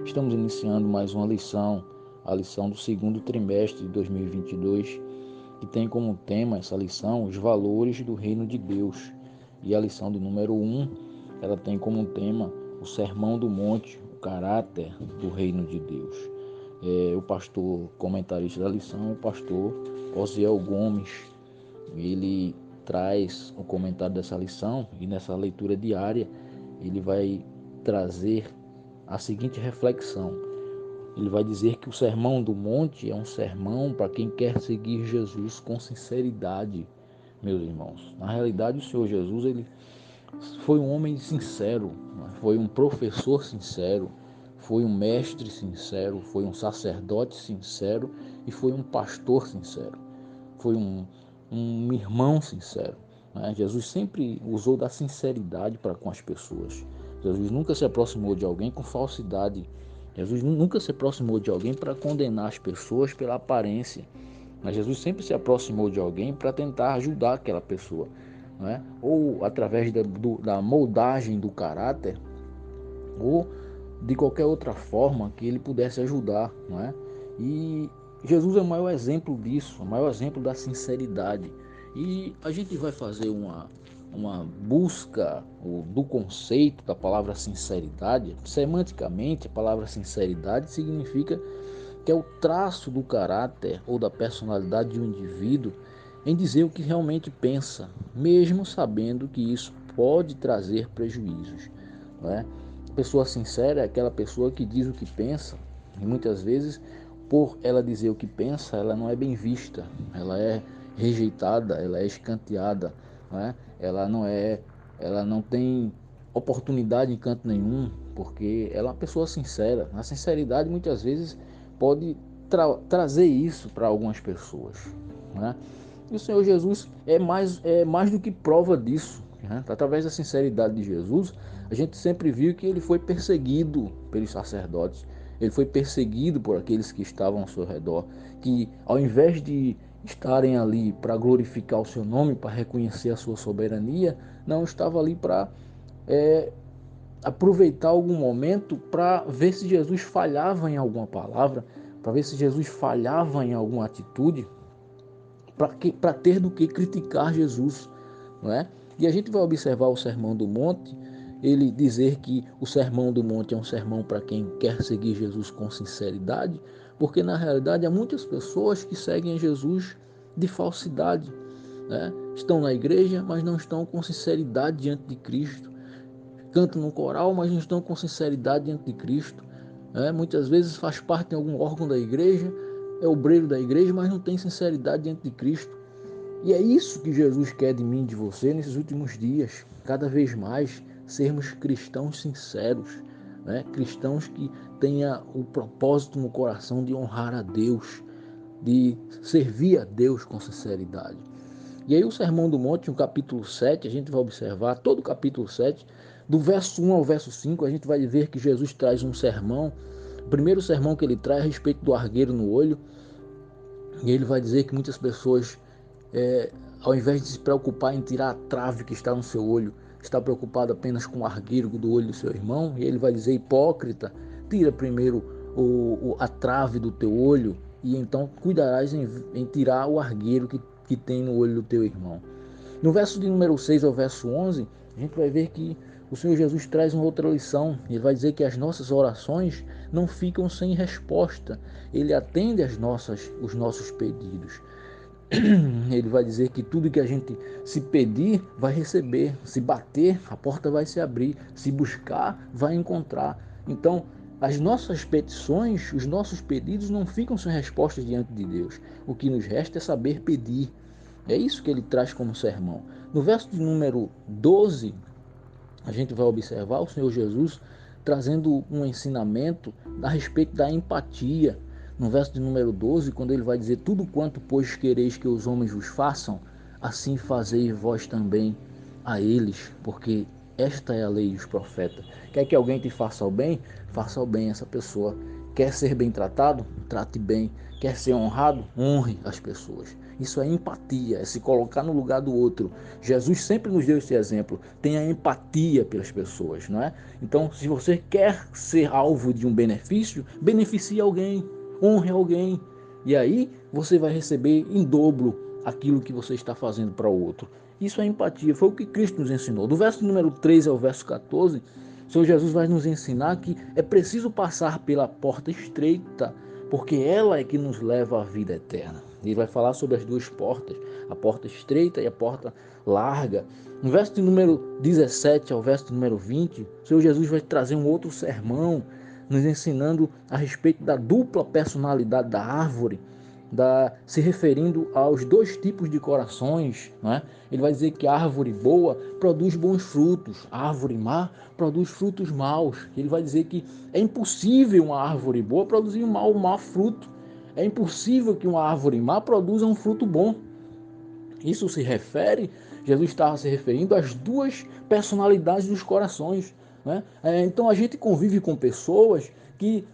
Estamos iniciando mais uma lição, a lição do segundo trimestre de 2022, que tem como tema essa lição os valores do reino de Deus. E a lição de número 1, ela tem como tema o Sermão do Monte, o caráter do reino de Deus. O pastor comentarista da lição, o pastor Osiel Gomes, ele traz o comentário dessa lição e nessa leitura diária ele vai trazer a seguinte reflexão. Ele vai dizer que o Sermão do Monte é um sermão para quem quer seguir Jesus com sinceridade, meus irmãos. Na realidade, o Senhor Jesus, ele foi um homem sincero, foi um professor sincero, foi um mestre sincero, foi um sacerdote sincero e foi um pastor sincero, foi um irmão sincero. Jesus sempre usou da sinceridade para com as pessoas. Jesus nunca se aproximou de alguém com falsidade. Jesus nunca se aproximou de alguém para condenar as pessoas pela aparência. Mas Jesus sempre se aproximou de alguém para tentar ajudar aquela pessoa, ou através da moldagem do caráter, ou de qualquer outra forma que ele pudesse ajudar. E Jesus é o maior exemplo disso, o maior exemplo da sinceridade. E a gente vai fazer uma busca do conceito da palavra sinceridade. Semanticamente, a palavra sinceridade significa que é o traço do caráter ou da personalidade de um indivíduo em dizer o que realmente pensa, mesmo sabendo que isso pode trazer prejuízos. A pessoa sincera é aquela pessoa que diz o que pensa, e muitas vezes, por ela dizer o que pensa, ela não é bem vista, ela é rejeitada, ela é escanteada, ela não tem oportunidade em canto nenhum, porque ela é uma pessoa sincera. A sinceridade muitas vezes pode trazer isso para algumas pessoas. E o Senhor Jesus é mais do que prova disso. Através da sinceridade de Jesus, a gente sempre viu que ele foi perseguido pelos sacerdotes, ele foi perseguido por aqueles que estavam ao seu redor, que ao invés de estarem ali para glorificar o seu nome, para reconhecer a sua soberania, não estava ali para aproveitar algum momento para ver se Jesus falhava em alguma palavra, para ver se Jesus falhava em alguma atitude, para ter do que criticar Jesus, não é? E a gente vai observar o Sermão do Monte, ele dizer que o Sermão do Monte é um sermão para quem quer seguir Jesus com sinceridade, porque na realidade há muitas pessoas que seguem Jesus de falsidade, estão na igreja, mas não estão com sinceridade diante de Cristo, cantam no coral, mas não estão com sinceridade diante de Cristo. Muitas vezes faz parte de algum órgão da igreja, é obreiro da igreja, mas não tem sinceridade diante de Cristo. E é isso que Jesus quer de mim e de você nesses últimos dias, cada vez mais sermos cristãos sinceros, cristãos que tenham o propósito no coração de honrar a Deus, de servir a Deus com sinceridade. E aí o Sermão do Monte, no capítulo 7, a gente vai observar todo o capítulo 7, do verso 1 ao verso 5, a gente vai ver que Jesus traz um sermão. O primeiro sermão que ele traz é a respeito do argueiro no olho, e ele vai dizer que muitas pessoas, ao invés de se preocupar em tirar a trave que está no seu olho, está preocupado apenas com o argueiro do olho do seu irmão. E ele vai dizer: hipócrita, tira primeiro a trave do teu olho, e então cuidarás em tirar o argueiro que tem no olho do teu irmão. No verso de número 6 ao verso 11, a gente vai ver que o Senhor Jesus traz uma outra lição. Ele vai dizer que as nossas orações não ficam sem resposta. Ele atende os nossos pedidos. Ele vai dizer que tudo que a gente se pedir, vai receber. Se bater, a porta vai se abrir. Se buscar, vai encontrar. Então, as nossas petições, os nossos pedidos não ficam sem respostas diante de Deus. O que nos resta é saber pedir. É isso que ele traz como sermão. No verso de número 12, a gente vai observar o Senhor Jesus trazendo um ensinamento a respeito da empatia. No verso de número 12, quando ele vai dizer: tudo quanto, pois, quereis que os homens vos façam, assim fazei vós também a eles, porque esta é a lei dos profetas. Quer que alguém te faça o bem? Faça o bem a essa pessoa. Quer ser bem tratado? Trate bem. Quer ser honrado? Honre as pessoas. Isso é empatia, é se colocar no lugar do outro. Jesus sempre nos deu esse exemplo. Tenha empatia pelas pessoas, não é? Então, se você quer ser alvo de um benefício, beneficie alguém, honre alguém. E aí você vai receber em dobro aquilo que você está fazendo para o outro. Isso é empatia, foi o que Cristo nos ensinou. Do verso número 13 ao verso 14, o Senhor Jesus vai nos ensinar que é preciso passar pela porta estreita, porque ela é que nos leva à vida eterna. Ele vai falar sobre as duas portas, a porta estreita e a porta larga. No verso de número 17 ao verso de número 20, o Senhor Jesus vai trazer um outro sermão, nos ensinando a respeito da dupla personalidade da árvore, se referindo aos dois tipos de corações, né? Ele vai dizer que a árvore boa produz bons frutos, a árvore má produz frutos maus. Ele vai dizer que é impossível uma árvore boa produzir um mau fruto. É impossível que uma árvore má produza um fruto bom. Isso se refere, Jesus estava se referindo às duas personalidades dos corações, né? Então a gente convive com pessoas que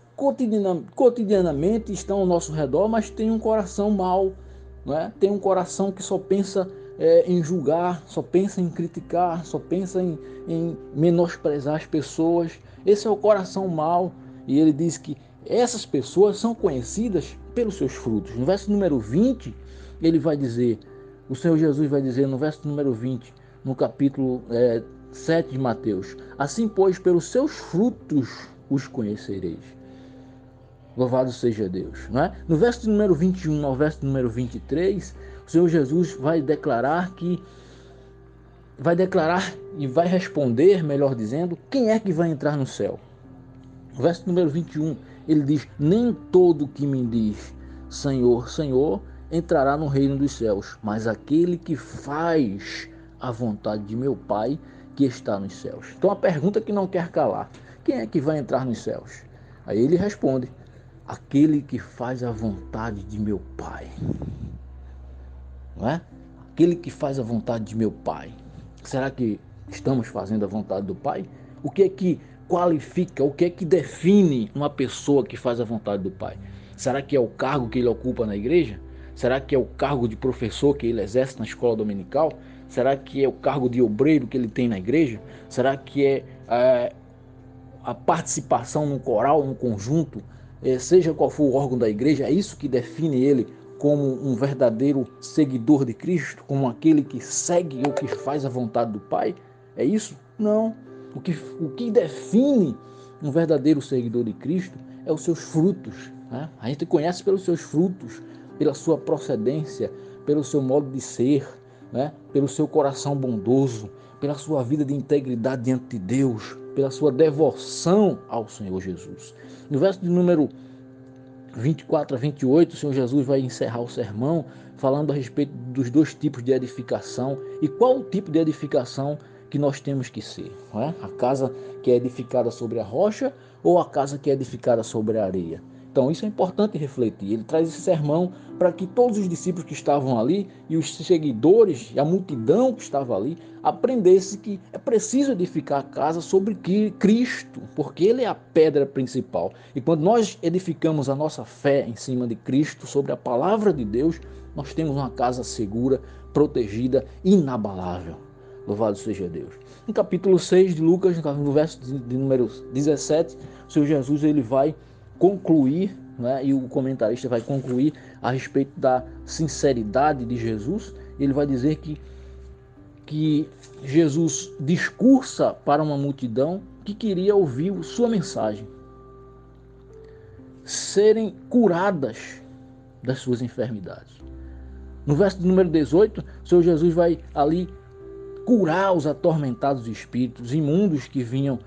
cotidianamente estão ao nosso redor, mas tem um coração mau, né? Tem um coração que só pensa em julgar, só pensa em criticar, só pensa em menosprezar as pessoas. Esse é o coração mau. E ele diz que essas pessoas são conhecidas pelos seus frutos. No verso número 20, ele vai dizer, o Senhor Jesus vai dizer no verso número 20, no capítulo 7 de Mateus: assim, pois, pelos seus frutos os conhecereis. Louvado seja Deus, não é? No verso número 21 ao verso número 23, o Senhor Jesus vai declarar e vai responder, melhor dizendo, quem é que vai entrar no céu. No verso número 21, ele diz: nem todo que me diz Senhor, Senhor, entrará no reino dos céus, mas aquele que faz a vontade de meu Pai que está nos céus. Então a pergunta que não quer calar: quem é que vai entrar nos céus? Aí ele responde: aquele que faz a vontade de meu Pai. Não é? Aquele que faz a vontade de meu Pai. Será que estamos fazendo a vontade do Pai? O que é que qualifica, o que é que define uma pessoa que faz a vontade do Pai? Será que é o cargo que ele ocupa na igreja? Será que é o cargo de professor que ele exerce na escola dominical? Será que é o cargo de obreiro que ele tem na igreja? Será que é a participação no coral, no conjunto, seja qual for o órgão da igreja? É isso que define ele como um verdadeiro seguidor de Cristo, como aquele que segue ou que faz a vontade do Pai? É isso? Não. O que define um verdadeiro seguidor de Cristo é os seus frutos, né? A gente conhece pelos seus frutos, pela sua procedência, pelo seu modo de ser, né? Pelo seu coração bondoso, pela sua vida de integridade diante de Deus, pela sua devoção ao Senhor Jesus. No verso de número 24 a 28, o Senhor Jesus vai encerrar o sermão falando a respeito dos dois tipos de edificação e qual o tipo de edificação que nós temos que ser, não é? A casa que é edificada sobre a rocha ou a casa que é edificada sobre a areia? Então isso é importante refletir. Ele traz esse sermão para que todos os discípulos que estavam ali e os seguidores e a multidão que estava ali aprendesse que é preciso edificar a casa sobre Cristo, porque Ele é a pedra principal. E quando nós edificamos a nossa fé em cima de Cristo, sobre a palavra de Deus, nós temos uma casa segura, protegida, inabalável. Louvado seja Deus. No capítulo 6 de Lucas, no verso de número 17, o Senhor Jesus ele vai concluir, né, e o comentarista vai concluir a respeito da sinceridade de Jesus. Ele vai dizer que Jesus discursa para uma multidão que queria ouvir sua mensagem, serem curadas das suas enfermidades. No verso de número 18, o Senhor Jesus vai ali curar os atormentados espíritos imundos que vinham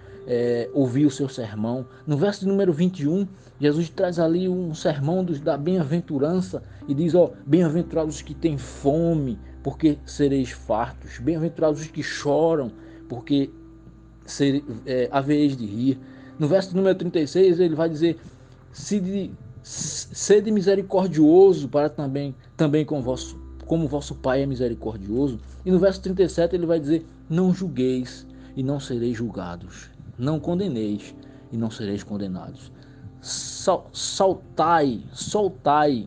ouvir o seu sermão. No verso de número 21, Jesus traz ali um sermão da bem-aventurança e diz: bem-aventurados os que têm fome, porque sereis fartos. Bem-aventurados os que choram, porque havereis de rir. No verso de número 36, ele vai dizer: sede misericordioso para também como vosso Pai é misericordioso. E no verso 37 ele vai dizer: não julgueis e não sereis julgados, não condeneis e não sereis condenados. Soltai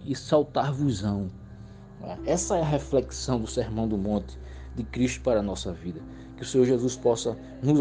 e saltar-vos-ão. Essa é a reflexão do Sermão do Monte de Cristo para a nossa vida. Que o Senhor Jesus possa nos